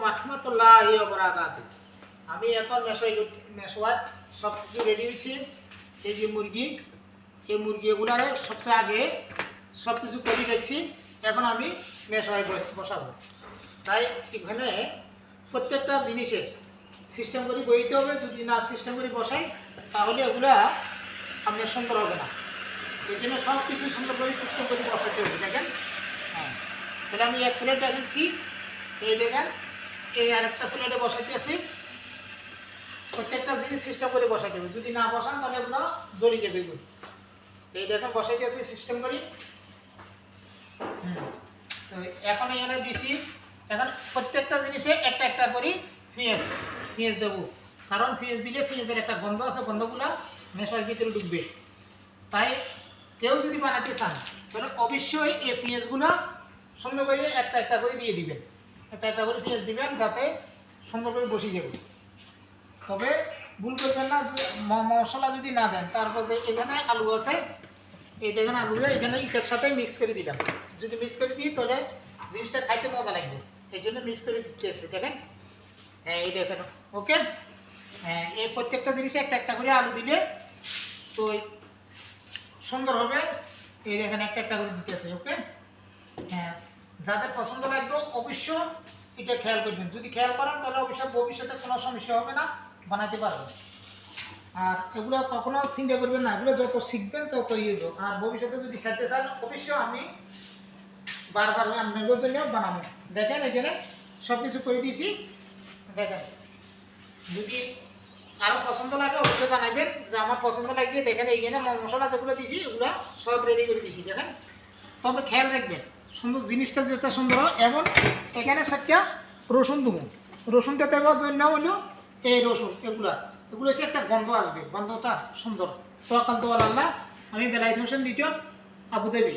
রাহমাতুল্লাহি ওয়া বারাকাতুহু। আমি এখন মেশওয়ার সব কিছু রেডি হয়েছি। এই যে মুরগি, এই মুরগিগুলারে সবচেয়ে আগে সব কিছু করে দেখছি। এখন আমি মেশওয়ায় বসাবো। তাই এখানে প্রত্যেকটা জিনিসের সিস্টেম করে বইতে হবে। যদি না সিস্টেম করে বসাই তাহলে এগুলা আপনার সুন্দর হবে না। এই জন্য সব কিছু সুন্দর করে সিস্টেম করে বসাতে হবে। দেখেন, হ্যাঁ, তাহলে আমি এক প্লেট রেখেছি। এই দেখেন, এই আরেকটা প্লেটে বসাইতেছি। প্রত্যেকটা জিনিস সিস্টেম করে বসাইতে হবে। যদি না বসান তাহলে এগুলো জ্বলে যাবে এগুলো। এই দেখেন বসাইতেছি সিস্টেম করি। তো এখন এখানে দিছি। এখন প্রত্যেকটা জিনিসে একটা একটা করে পেঁয়াজ দেবো। কারণ পেঁয়াজ দিলে পেঁয়াজের একটা গন্ধ আছে, গন্ধগুলো মেশার ভিতরে ঢুকবে। তাই কেউ যদি বানাতে চান তাহলে অবশ্যই এই পেঁয়াজগুলো সুন্দর করে একটা একটা করে দিয়ে দিবেন। একটা একটা করে পেঁয়াজ দিবেন যাতে সুন্দর করে বসিয়ে যাবে। তবে ভুল করবেন না, মশলা যদি না দেন। তারপর যে এখানে আলু আছে, এই দেখেন আলুটা এখানে ইটার সাথে মিক্স করে দিলাম। যদি মিক্স করে দিই তাহলে জিনিসটা খাইতে মজা লাগবে। এই জন্য মিক্স করে দিতে এসে দেখেন। হ্যাঁ, এই দেখেন। ওকে, হ্যাঁ, এই প্রত্যেকটা জিনিসে একটা একটা করে আলু দিলে তো সুন্দর হবে। এই দেখেন একটা একটা করে দিতেছে। ওকে, হ্যাঁ, যাদের পছন্দ লাগবে অবশ্য এটা খেয়াল করবেন। যদি খেয়াল করেন তাহলে অবশ্যই ভবিষ্যতে কোনো সমস্যা হবে না, বানাতে পারবেন। আর এগুলো কখনো চিন্তা করবেন না, এগুলো যত শিখবেন তত হইব। আর ভবিষ্যতে যদি শিখতে চান অবশ্যই আমি বারবার আপনাদের জন্য বানাবো। দেখেন এখানে সব কিছু করে দিয়েছি। দেখেন, যদি আরও পছন্দ লাগে অবশ্যই জানাবেন যে আমার পছন্দ লাগছে। দেখেন এইখানে মশলা যেগুলো দিয়েছি এগুলো সব রেডি করে দিয়েছি। দেখেন, তবে খেয়াল রাখবেন সুন্দর জিনিসটা যেটা সুন্দর হয়। এবং এখানে একটা রসুন দেবো। রসুনটা দেওয়ার জন্য হলো এই রসুন, এগুলো এসে একটা গন্ধ আসবে, গন্ধটা সুন্দর। তো আকাল তো আল্লাহ। আমি বেলায়েত হোসেন লিটন, আবুধাবি।